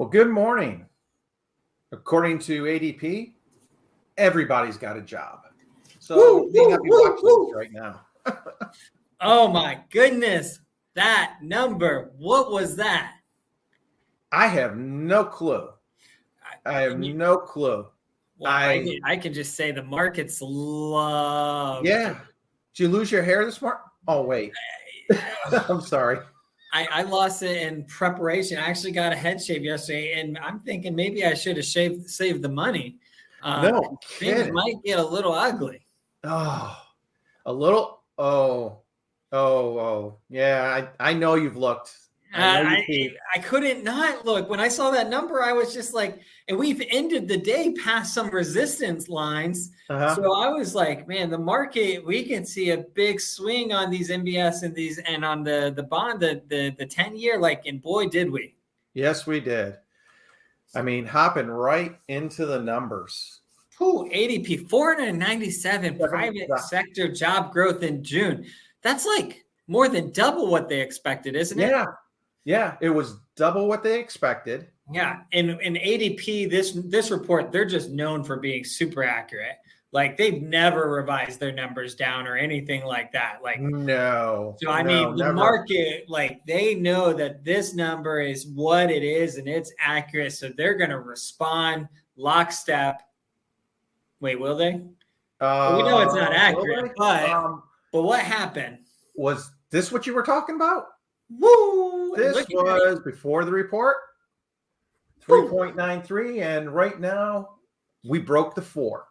Well, good morning. According to ADP, everybody's got a job. So you have to watch this right now. Oh my goodness. That number. What was that? I have no clue. I have no clue. Well, I can just say the markets love. Yeah. Did you lose your hair this morning? Oh, wait. I'm sorry. I lost it in preparation. I actually got a head shave yesterday, and I'm thinking maybe I should have saved the money. No Things kidding. might get a little ugly. Oh, a little. Oh. Yeah, I know you've looked. I couldn't not look. When I saw that number, I was just like, and we've ended the day past some resistance lines. So I was like, man, the market, we can see a big swing on these MBS and on the bond, the 10-year, and boy, did we. Yes, we did. I mean, hopping right into the numbers. ADP, 497 private sector job growth in June. That's like more than double what they expected, isn't it? Yeah, it was double what they expected. Yeah, and ADP, this report, they're just known for being super accurate. Like they've never revised their numbers down or anything like that. No. So the market, they know that this number is what it is and it's accurate. So they're going to respond lockstep. Wait, will they? We know it's not accurate, but what happened? Was this what you were talking about? Woo! This was before the report, 3.93, and right now we broke the 4.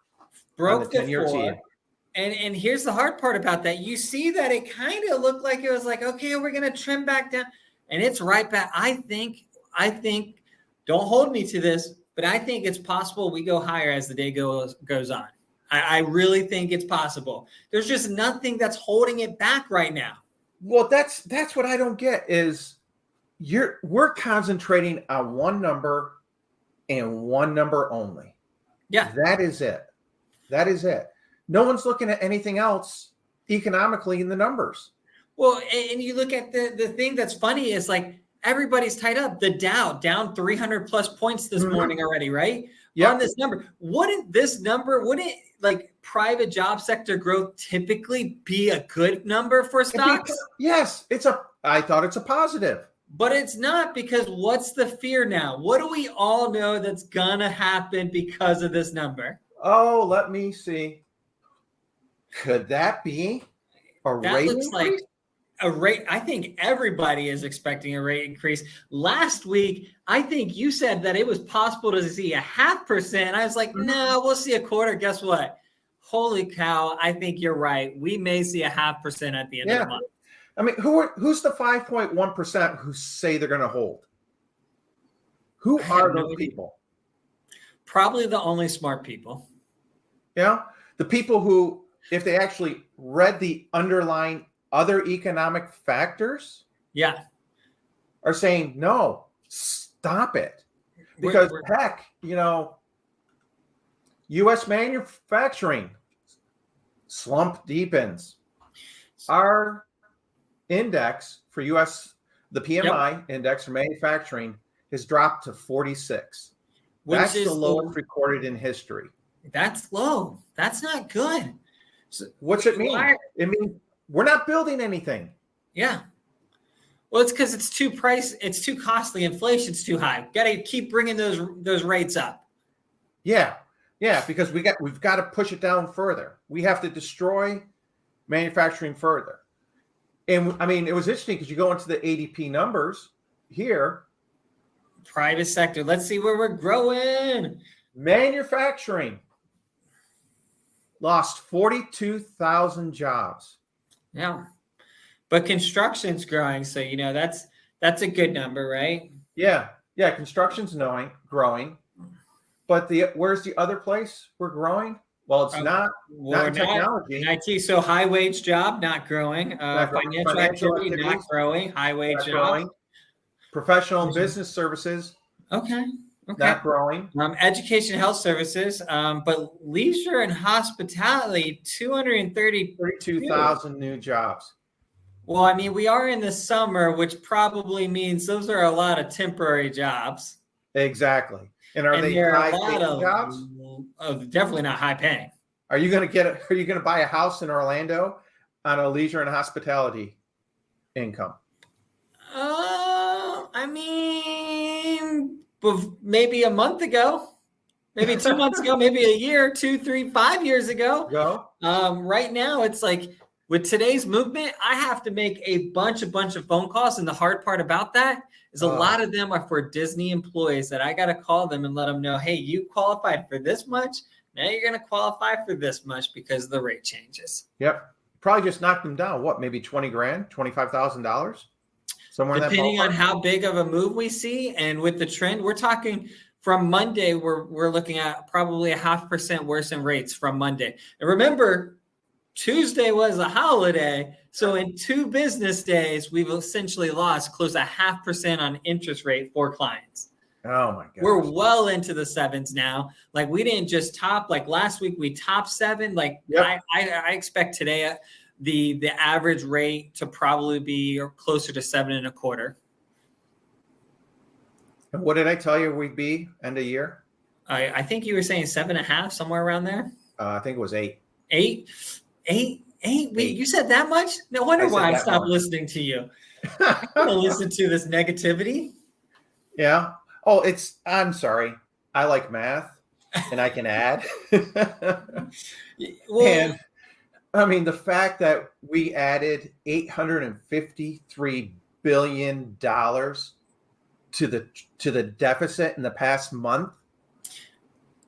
Broke the 4. And here's the hard part about that. You see that it kind of looked like it was like, okay, we're going to trim back down, and it's right back. I think, don't hold me to this, but I think it's possible we go higher as the day goes on. I really think it's possible. There's just nothing that's holding it back right now. Well, that's what I don't get is we're concentrating on one number and one number only. Yeah. That is it. No one's looking at anything else economically in the numbers. Well, and you look at the thing that's funny is everybody's tied up. The Dow down 300 plus points this morning already, right? Yeah. On this number. Wouldn't private job sector growth typically be a good number for stocks? Yes, I thought it's a positive. But it's not, because what's the fear now? What do we all know that's gonna happen because of this number? Oh, let me see. Could that be a rate increase? Like a rate. I think everybody is expecting a rate increase. Last week, I think you said that it was possible to see 0.5%. I was like, no, we'll see a quarter. Guess what? Holy cow, I think you're right. We may see 0.5% at the end of the month. I mean, who's the 5.1% who say they're going to hold? Who are those people? Probably the only smart people. Yeah. The people who, if they actually read the underlying other economic factors, are saying, no, stop it. Because heck, U.S. manufacturing slump deepens. Our index for U.S., the PMI index for manufacturing has dropped to 46. That's the lowest recorded in history. That's low. That's not good. So what's it mean? It means we're not building anything. Yeah. Well, it's because it's too costly. Inflation's too high. Got to keep bringing those rates up. Yeah, because we've got to push it down further. We have to destroy manufacturing further. And I mean, it was interesting because you go into the ADP numbers here. Private sector. Let's see where we're growing. Manufacturing lost 42,000 jobs. Yeah. But construction's growing. So, that's a good number, right? Yeah. Construction's growing. But where's the other place we're growing? Well, it's not technology. In IT, so high wage job, not growing. Financial activity, not growing. High wage job. Growing. Professional and business services. Okay. Not growing. Education, health services, but leisure and hospitality, 32,000 new jobs. Well, I mean, we are in the summer, which probably means those are a lot of temporary jobs. Exactly. And are And they there are a high lot paying jobs? of definitely not high paying. Are you going to buy a house in Orlando on a leisure and hospitality income? I mean, maybe a month ago, maybe 2 months ago, maybe a year, 2, 3, 5 years ago. Go. Right now, it's like with today's movement, I have to make a bunch of phone calls. And the hard part about that is a lot of them are for Disney employees that I got to call them and let them know, hey, you qualified for this much. Now you're going to qualify for this much because the rate changes. Yep. Probably just knocked them down. What, maybe 20 grand, $25,000? Somewhere Depending in that on how big of a move we see. And with the trend, we're talking from Monday, we're looking at probably 0.5% worse in rates from Monday. And remember, Tuesday was a holiday. So in 2 business days, we've essentially lost close to 0.5% on interest rate for clients. Oh my God. We're well into the 7s now. Like we didn't just top, like last week we topped 7. Like I expect today the average rate to probably be closer to 7.25. And what did I tell you we'd be end of year? I think you were saying 7.5, somewhere around there. I think it was 8. 8. Wait, you said that much? No wonder why I stopped listening to you. I can't listen to this negativity. Yeah. Oh, I'm sorry. I like math and I can add. Well, and I mean, the fact that we added $853 billion to the deficit in the past month.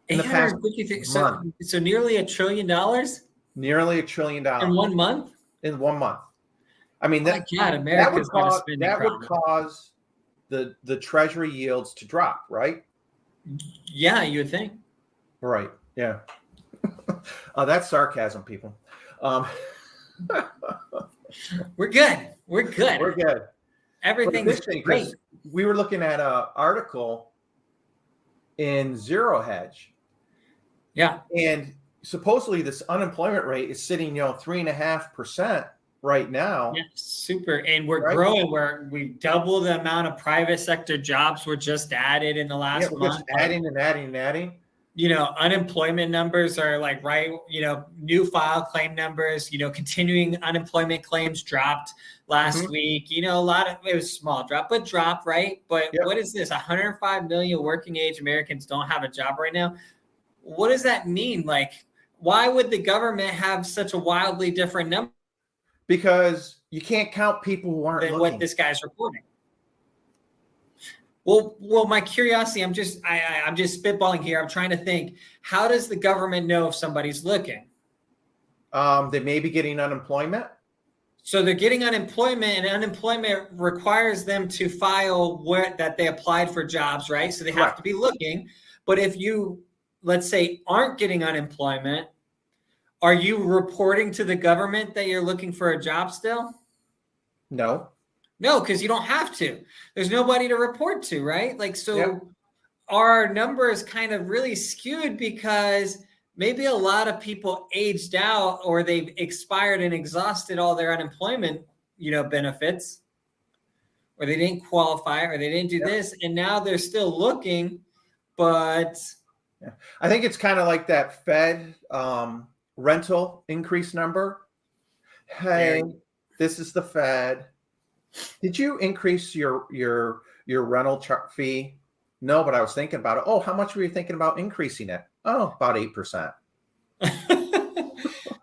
In the past month. So nearly $1 trillion? Nearly $1 trillion. In 1 month? In 1 month. I mean, that would cause the treasury yields to drop, right? Yeah, you would think. Right. Yeah. That's sarcasm, people. We're good. We're good. Everything's great. We were looking at an article in Zero Hedge. Yeah. And supposedly this unemployment rate is sitting, 3.5% right now. Yeah, super. And we're growing. We double the amount of private sector jobs were just added in the last month. Just adding and adding and adding. Unemployment numbers are like new file claim numbers, continuing unemployment claims dropped last week. A lot of, it was a small drop, but drop, right? But what is this? 105 million working age Americans don't have a job right now. What does that mean? Like, why would the government have such a wildly different number? Because you can't count people who aren't looking. What this guy's reporting. Well, my curiosity, I'm just spitballing here. I'm trying to think, how does the government know if somebody's looking? They may be getting unemployment. So they're getting unemployment, and unemployment requires them to file that they applied for jobs, right? So they have to be looking. But if you, let's say, aren't getting unemployment, are you reporting to the government that you're looking for a job still? No, because you don't have to. There's nobody to report to, right? Our numbers kind of really skewed because maybe a lot of people aged out, or they've expired and exhausted all their unemployment, benefits, or they didn't qualify, or they didn't do this, and now they're still looking, but I think it's kind of like that Fed rental increase number. Hey, this is the Fed. Did you increase your rental fee? No, but I was thinking about it. Oh, how much were you thinking about increasing it? Oh, about 8%.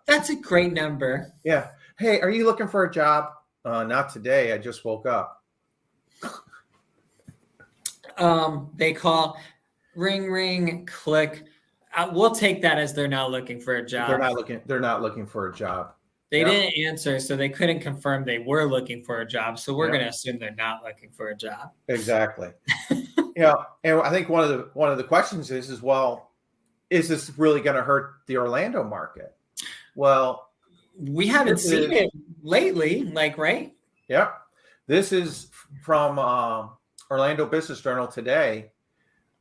That's a great number. Yeah. Hey, are you looking for a job? Not today. I just woke up. They call, ring, ring, click. We'll take that as they're not looking for a job. They're not looking for a job. They didn't answer, so they couldn't confirm they were looking for a job. So we're going to assume they're not looking for a job. Exactly. And I think one of the questions is, well, is this really going to hurt the Orlando market? Well, we haven't seen it lately, right? Yeah. This is from Orlando Business Journal today.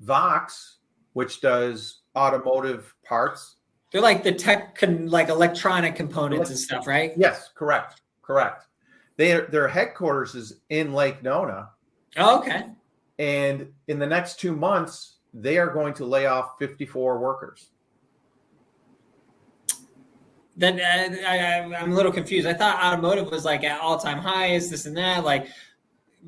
Vox, which does automotive parts. They're like the tech, electronic components and stuff, right? Yes, correct. Their headquarters is in Lake Nona. Oh, okay. And in the next 2 months, they are going to lay off 54 workers. Then I'm a little confused. I thought automotive was like at all-time highs, this and that. Like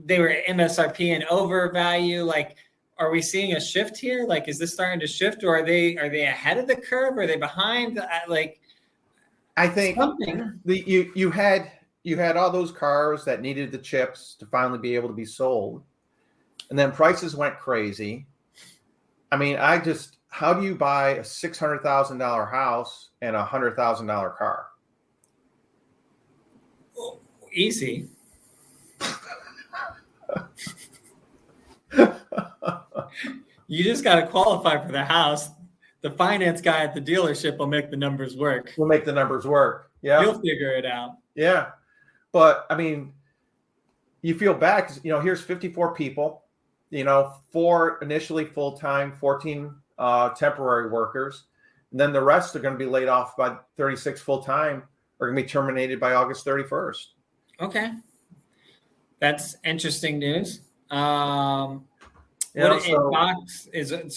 they were MSRP and overvalue. Like, are we seeing a shift here? Like, is this starting to shift, or are they ahead of the curve? Are they behind? Like, I think you had all those cars that needed the chips to finally be able to be sold, and then prices went crazy. I mean, how do you buy a $600,000 house and a $100,000 car? Easy. You just got to qualify for the house. The finance guy at the dealership will make the numbers work. We'll make the numbers work. Yeah. He'll figure it out. Yeah. But I mean, you feel bad because, here's 54 people, 4 initially full-time, 14 temporary workers. And then the rest are going to be laid off by 36 full-time are going to be terminated by August 31st. Okay. That's interesting news. So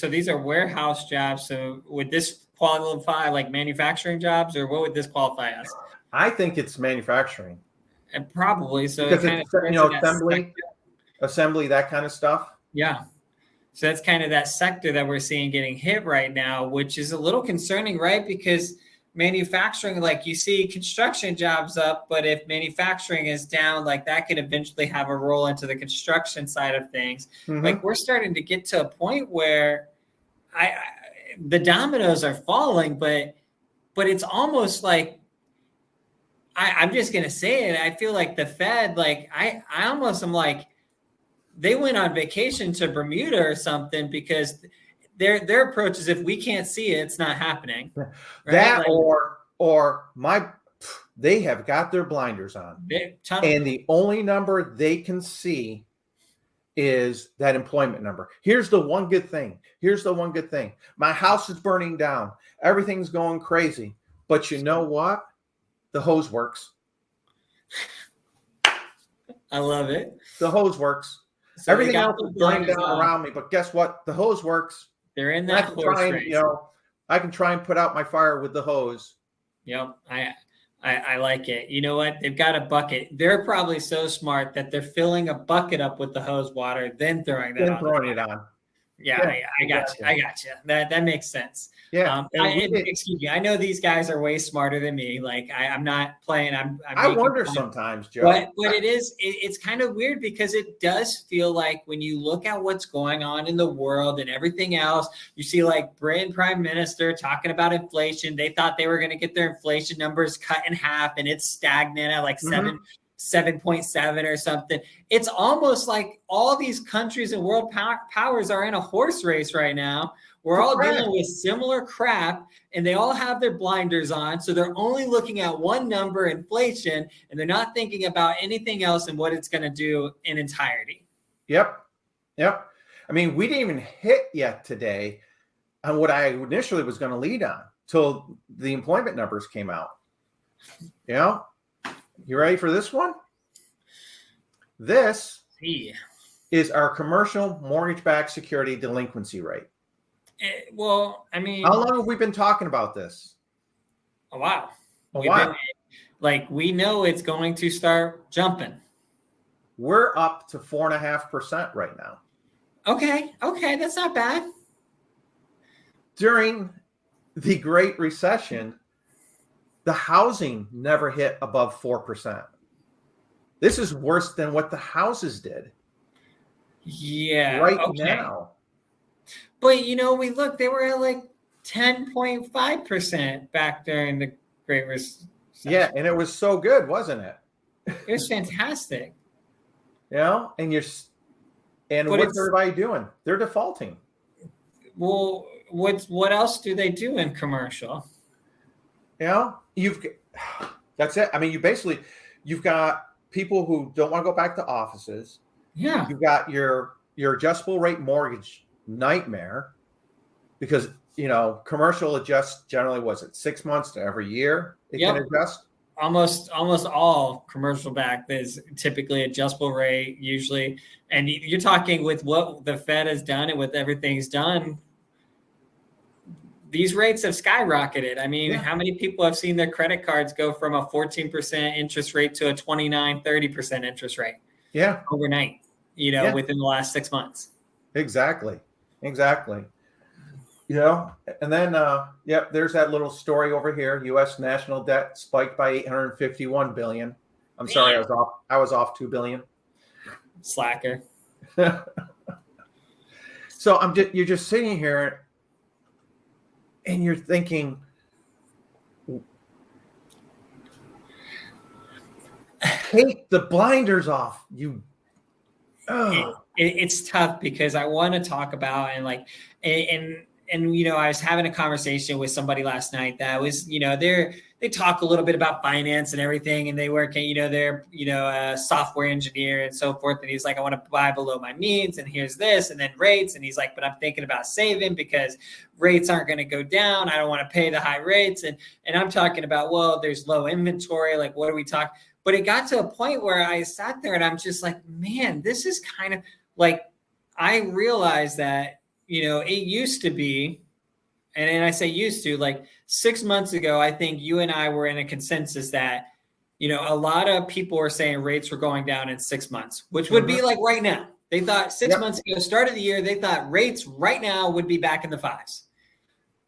these are warehouse jobs. So would this qualify like manufacturing jobs, or what would this qualify as? I think it's manufacturing. And probably. So because it's assembly, that kind of stuff. Yeah. So that's kind of that sector that we're seeing getting hit right now, which is a little concerning, right? Because manufacturing, like you see construction jobs up, but if manufacturing is down, like that could eventually have a roll into the construction side of things. Mm-hmm. Like we're starting to get to a point where the dominoes are falling, but it's almost like, I'm just going to say it. I feel like the Fed, like I almost am like, they went on vacation to Bermuda or something, because their approach is, if we can't see it, it's not happening. Right? That they have got their blinders on, and the only number they can see is that employment number. Here's the one good thing. My house is burning down. Everything's going crazy. But you know what? The hose works. I love it. The hose works. So everything else is burning down around me, but guess what? The hose works. They're in that horse race. I can try and put out my fire with the hose. Yep, I like it. You know what? They've got a bucket. They're probably so smart that they're filling a bucket up with the hose water, then throwing it on. Yeah, I got you. That makes sense. Yeah. Excuse me. I know these guys are way smarter than me. Like I'm not playing. I wonder sometimes, Joe. But it's kind of weird, because it does feel like when you look at what's going on in the world and everything else, you see like Britain Prime Minister talking about inflation. They thought they were going to get their inflation numbers cut in half, and it's stagnant at like 7.7 or something. It's almost like all these countries and world powers are in a horse race right now. We're all dealing with similar crap, and they all have their blinders on. So they're only looking at one number, inflation, and they're not thinking about anything else and what it's going to do in entirety. Yep. I mean, we didn't even hit yet today on what I initially was going to lead on till the employment numbers came out. You ready for this one? This is our commercial mortgage-backed security delinquency rate. Well, I mean, how long have we been talking about this? A while. We know it's going to start jumping. We're up to 4.5% right now. Okay, that's not bad. During the Great Recession, the housing never hit above 4%. This is worse than what the houses did. Yeah. Right now. But, they were at like 10.5% back during the Great Recession. Yeah, and it was so good, wasn't it? It was fantastic. And what's everybody doing? They're defaulting. Well, what else do they do in commercial? That's it. I mean, you've got people who don't want to go back to offices. Yeah. You've got your adjustable rate mortgage nightmare, because commercial adjusts generally, was it 6 months to every year it can adjust? almost all commercial backed is typically adjustable rate usually. And you're talking with what the Fed has done and with everything's done, these rates have skyrocketed. I mean, how many people have seen their credit cards go from a 14% interest rate to a 29, 30% interest rate? Yeah. Overnight, within the last 6 months. Exactly. And then, there's that little story over here. U.S. national debt spiked by $851 billion. I'm sorry, I was off $2 billion. Slacker. So you're just sitting here and you're thinking, take the blinders off. It's tough because I want to talk about I was having a conversation with somebody last night that was, they talk a little bit about finance and everything, and they work at, they're, a software engineer and so forth. And he's like, I want to buy below my means, and here's this, and then rates. And he's like, but I'm thinking about saving because rates aren't going to go down. I don't want to pay the high rates. And I'm talking about, well, there's low inventory. Like, what are we talking? But it got to a point where I sat there and I'm just like, man, this is kind of like, I realized that, it used to be, and I say used to, like 6 months ago, I think you and I were in a consensus that, a lot of people were saying rates were going down in 6 months, which would be like right now. They thought 6 months ago, start of the year, they thought rates right now would be back in the fives.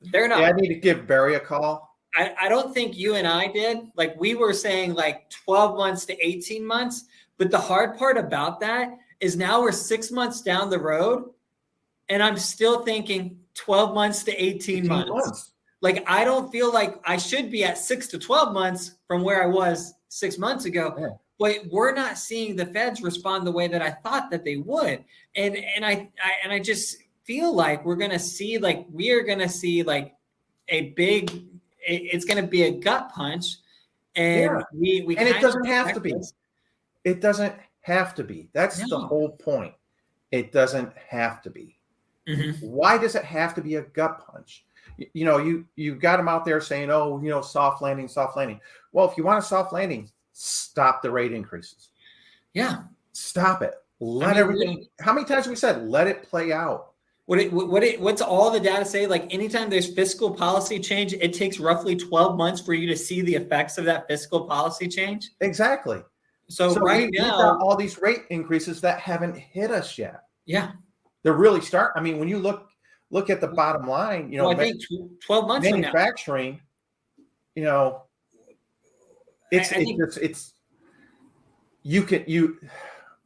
They're not. Yeah, I need to give Barry a call. I don't think you and I did. Like we were saying like 12 months to 18 months. But the hard part about that is now we're 6 months down the road and I'm still thinking 12 months to 18 months. Like, I don't feel like I should be at 6 to 12 months from where I was 6 months ago. Yeah. But we're not seeing the Feds respond the way that I thought that they would. And I just feel like we are going to see a big, it's going to be a gut punch. And it doesn't have to be. It doesn't have to be. That's the whole point. It doesn't have to be. Mm-hmm. Why does it have to be a gut punch? You got them out there saying, soft landing. Well, if you want a soft landing, stop the rate increases. Yeah. Stop it. Let everything. How many times have we said, let it play out? What's all the data say? Like anytime there's fiscal policy change, it takes roughly 12 months for you to see the effects of that fiscal policy change. Exactly. So right now, we've got all these rate increases that haven't hit us yet. Yeah. They're really when you look at the bottom line, I think 12 months from now. Manufacturing,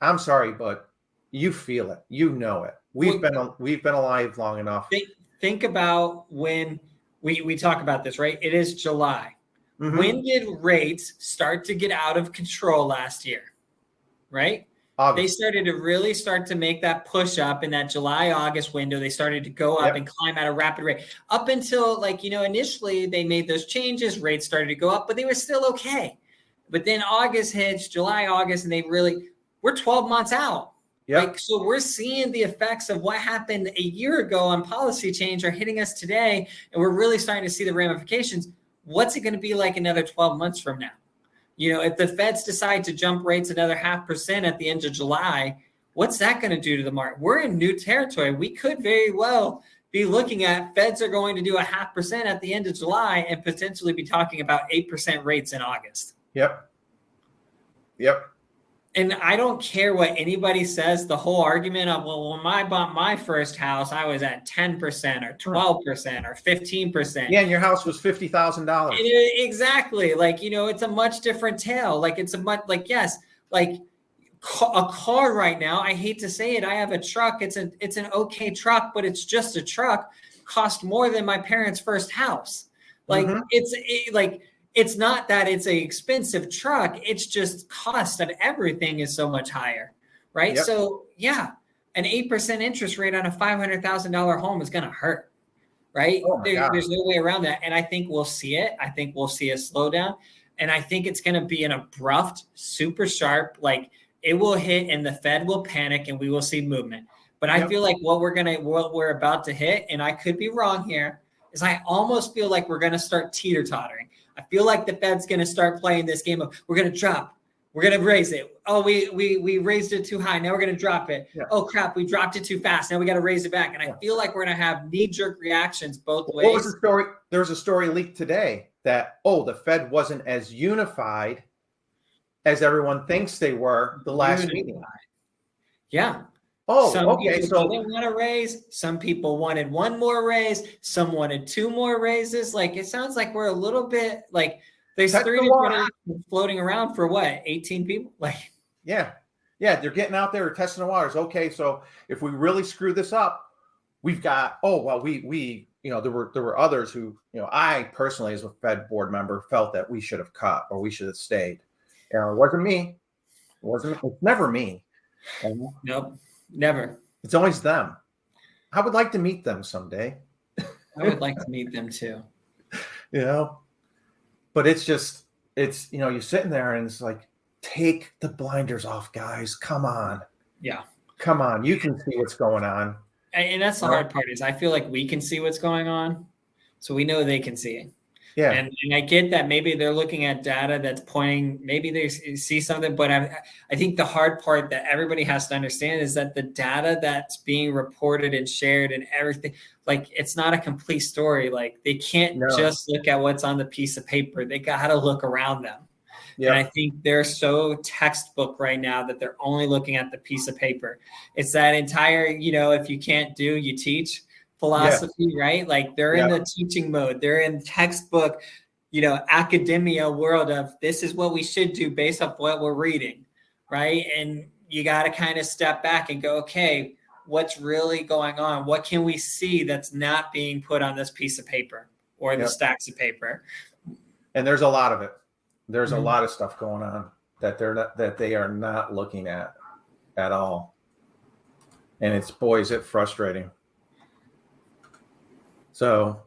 I'm sorry, but you feel it. You know it. We've been alive long enough. Think about when we talk about this, right? It is July. Mm-hmm. When did rates start to get out of control last year? Right? August. They started to really start to make that push up in that July-August window. They started to go up and climb at a rapid rate up until initially they made those changes. Rates started to go up, but they were still okay. But then August hits, July, August, and we're 12 months out. Yep. So we're seeing the effects of what happened a year ago on policy change are hitting us today. And we're really starting to see the ramifications. What's it going to be like another 12 months from now? If the Feds decide to jump rates another 0.5% at the end of July, what's that going to do to the market? We're in new territory. We could very well be looking at Feds are going to do 0.5% at the end of July and potentially be talking about 8% rates in August. Yep. And I don't care what anybody says, the whole argument of, well, when I bought my first house, I was at 10% or 12% or 15%. Yeah, and your house was $50,000. Exactly. It's a much different tale. A car right now, I hate to say it, I have a truck. It's an okay truck, but it's just a truck, cost more than my parents' first house. It's not that it's an expensive truck. It's just cost of everything is so much higher, right? Yep. So an 8% interest rate on a $500,000 home is going to hurt, right? There's no way around that. And I think we'll see it. I think we'll see a slowdown. And I think it's going to be an abrupt, super sharp, it will hit and the Fed will panic and we will see movement. But I feel like what we're about to hit, and I could be wrong here, is I almost feel like we're going to start teeter-tottering. I feel like the Fed's going to start playing this game of we're going to drop. We're going to raise it. Oh, we raised it too high. Now we're going to drop it. Yeah. Oh, crap. We dropped it too fast. Now we got to raise it back. And I feel like we're going to have knee-jerk reactions both ways. What was the story? There was a story leaked today that, the Fed wasn't as unified as everyone thinks they were the last meeting. Yeah. Some okay. So they want to raise. Some people wanted one more raise. Some wanted two more raises. Like, it sounds like we're a little bit like there's three different options floating around for what? 18 people? Like, yeah. They're getting out there testing the waters. Okay. So if we really screw this up, we've got, we there were others who, I personally, as a Fed board member, felt that we should have cut or we should have stayed. It wasn't me. It's never me. Nope. Never. It's always them. I would like to meet them someday. I would like to meet them too. But it's you're sitting there and it's like, take the blinders off, guys. Come on. Yeah. Come on. You can see what's going on. And that's the hard part is I feel like we can see what's going on. So we know they can see it. Yeah. And I get that maybe they're looking at data that's pointing, maybe they see something, but I think the hard part that everybody has to understand is that the data that's being reported and shared and everything, like, it's not a complete story. Like, they can't just look at what's on the piece of paper. They got to look around them. Yeah. And I think they're so textbook right now that they're only looking at the piece of paper. It's that entire, if you can't do, you teach philosophy, right? Like, they're in the teaching mode. They're in textbook, academia world of this is what we should do based off what we're reading, right? And you got to kind of step back and go, okay, what's really going on? What can we see that's not being put on this piece of paper or the stacks of paper? And there's a lot of it. There's a lot of stuff going on that they are not looking at all. And is it frustrating. So,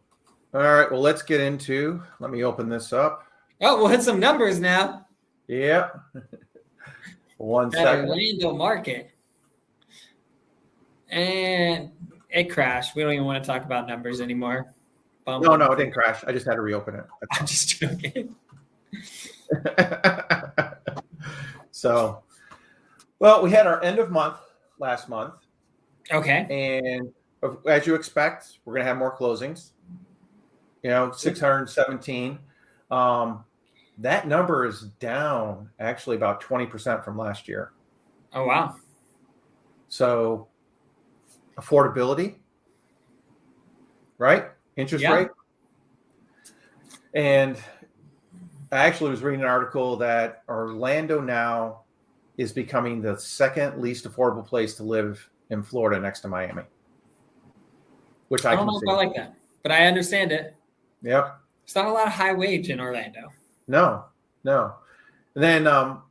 all right, well, let me open this up. Oh, we'll hit some numbers now. Yeah. One second. Orlando market. And it crashed. We don't even want to talk about numbers anymore. No, it didn't crash. I just had to reopen it. I'm just joking. So, well, we had our end of month last month. Okay. And as you expect, we're going to have more closings, 617. That number is down actually about 20% from last year. Oh, wow. So affordability, right? Interest rate. And I actually was reading an article that Orlando now is becoming the second least affordable place to live in Florida next to Miami. Which I don't know if I like that, but I understand it. Yep. There's not a lot of high wage in Orlando. No. And then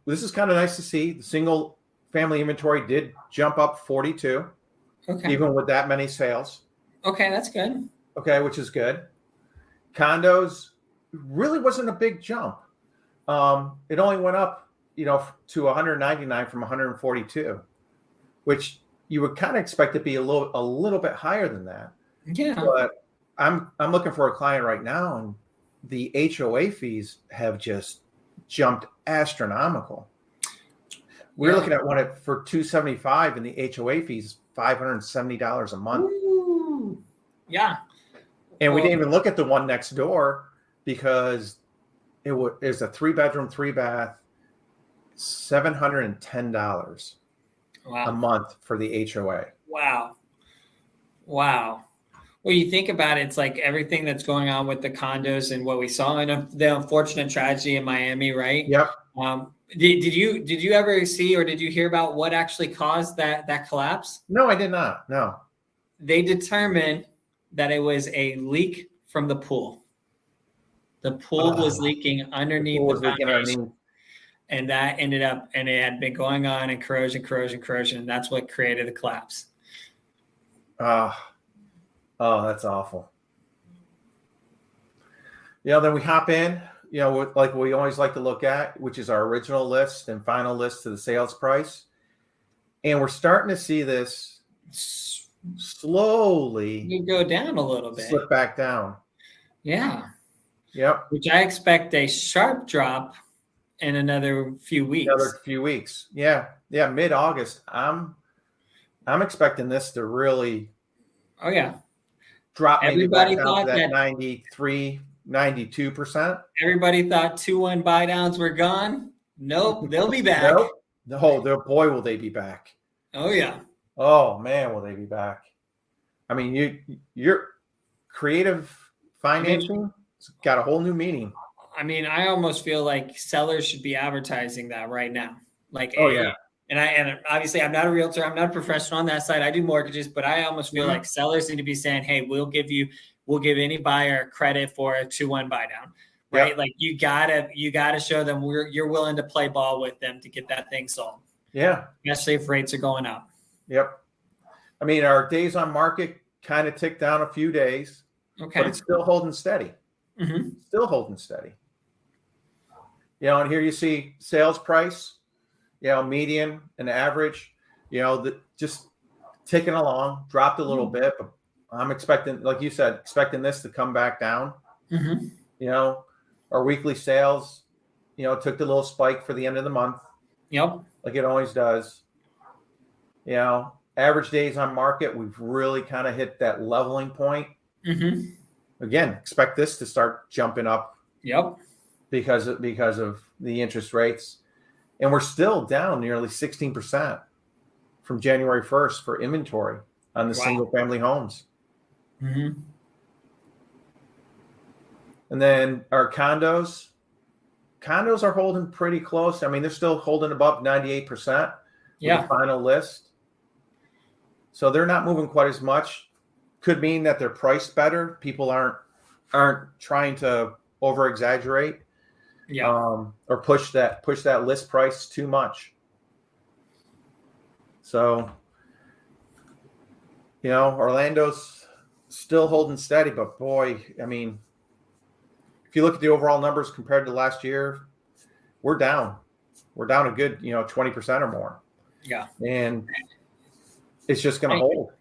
this is kind of nice to see. The single family inventory did jump up 42, even with that many sales. Okay, that's good. Okay, which is good. Condos really wasn't a big jump. It only went up, to 199 from 142, which you would kind of expect to be a little bit higher than that. Yeah. But I'm looking for a client right now, and the HOA fees have just jumped astronomical. We're looking at one for $275, and the HOA fees $570 a month. Ooh. Yeah. And we didn't even look at the one next door because it was a 3-bedroom, 3-bath, $710 a month for the HOA. Wow. Well, you think about it, it's like everything that's going on with the condos and what we saw in the unfortunate tragedy in Miami, right? Yep. Did you ever see or did you hear about what actually caused that collapse? No, I did not. No. They determined that it was a leak from the pool. The pool was leaking underneath the foundation. And that ended up, and it had been going on and corrosion. And that's what created the collapse. Oh, that's awful. Then we hop in, like we always like to look at, which is our original list and final list to the sales price. And we're starting to see this slowly go down a little bit. Slip back down. Yeah. Yep. which I expect a sharp drop in another few weeks. Another few weeks. Yeah. Yeah. Mid-August. I'm expecting this to really drop maybe back down to that 93, 92%. Everybody thought 2-1 buy downs were gone. Nope, they'll be back. Nope. No, boy, will they be back. Oh yeah. Oh man, will they be back? I mean, your creative financing got a whole new meaning. I mean, I almost feel like sellers should be advertising that right now. Like, oh yeah. And obviously I'm not a realtor. I'm not a professional on that side. I do mortgages, but I almost feel like sellers need to be saying, hey, we'll give any buyer credit for a 2-1 buy down, right? Yep. Like you gotta show them you're willing to play ball with them to get that thing sold. Yeah. Especially if rates are going up. Yep. I mean, our days on market kind of ticked down a few days, but it's still holding steady. Mm-hmm. Still holding steady. And here you see sales price, median and average, just ticking along, dropped a little bit, but I'm expecting, like you said, this to come back down. Mm-hmm. Our weekly sales, took the little spike for the end of the month. Yep. Like it always does. Average days on market, we've really kind of hit that leveling point. Mm-hmm. Again, expect this to start jumping up. Yep. Because of the interest rates. And we're still down nearly 16% from January 1st for inventory on the single family homes. Mm-hmm. And then our condos are holding pretty close. I mean, they're still holding above 98%. With the final list. So they're not moving quite as much. Could mean that they're priced better. People aren't trying to over exaggerate. Or push that list price too much. So, Orlando's still holding steady, but boy, I mean, if you look at the overall numbers compared to last year, we're down. We're down a good, 20% or more. Yeah. And it's just going to hold.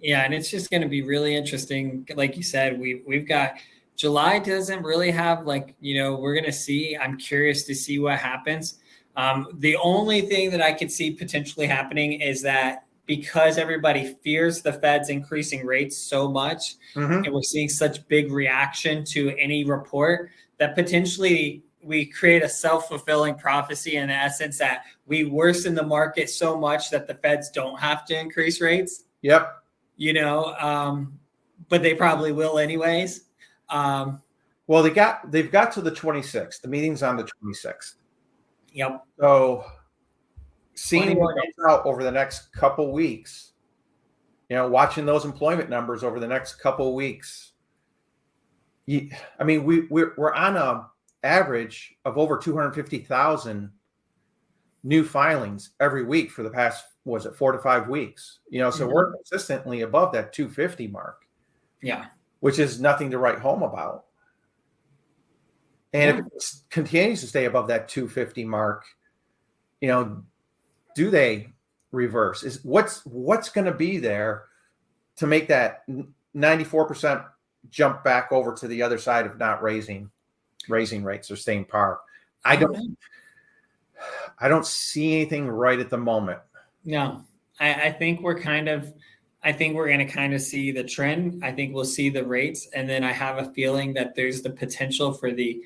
Yeah. And it's just going to be really interesting. Like you said, we've got July doesn't really have we're going to see. I'm curious to see what happens. The only thing that I could see potentially happening is that because everybody fears the Fed's increasing rates so much, and we're seeing such big reaction to any report, that potentially we create a self-fulfilling prophecy in the essence that we worsen the market so much that the Feds don't have to increase rates. Yep. But they probably will anyways. Well, they've got to the 26th. The meeting's on the 26th. Yep. So seeing what comes out over the next couple weeks, watching those employment numbers over the next couple weeks. I mean, we're on a average of over 250,000 new filings every week for the past, 4 to 5 weeks? So we're consistently above that 250 mark. Yeah. Which is nothing to write home about. And if it continues to stay above that 250 mark, do they reverse? Is what's going to be there to make that 94% jump back over to the other side of not raising rates or staying par? I don't see anything right at the moment. No, I think we're going to kind of see the trend. I think we'll see the rates. And then I have a feeling that there's the potential for the,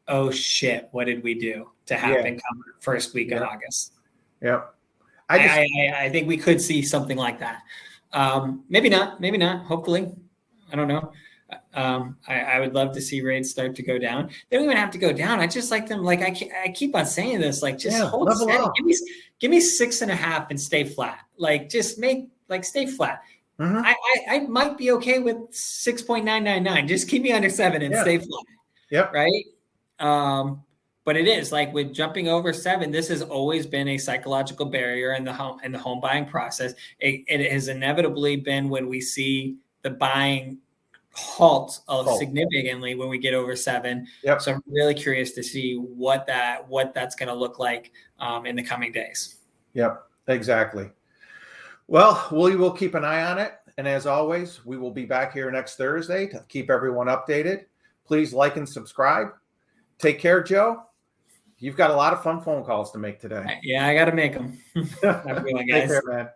oh shit, what did we do to happen come first week of August. Yeah. I think we could see something like that. Maybe not, hopefully. I don't know. I would love to see rates start to go down. They don't even have to go down. I just like them. Like I keep on saying this, like just hold steady. Give me 6.5 and stay flat. Like just stay flat. Mm-hmm. I might be okay with 6.999. Just keep me under 7 and stay flat. Yep. Right. But it is like with jumping over 7, this has always been a psychological barrier in the home buying process. It has inevitably been when we see the buying halt significantly when we get over 7. Yep. So I'm really curious to see what that's going to look like in the coming days. Yep, exactly. Well, we will keep an eye on it. And as always, we will be back here next Thursday to keep everyone updated. Please like and subscribe. Take care, Joe. You've got a lot of fun phone calls to make today. Yeah, I got to make them. Have a good one, guys. Take care, man.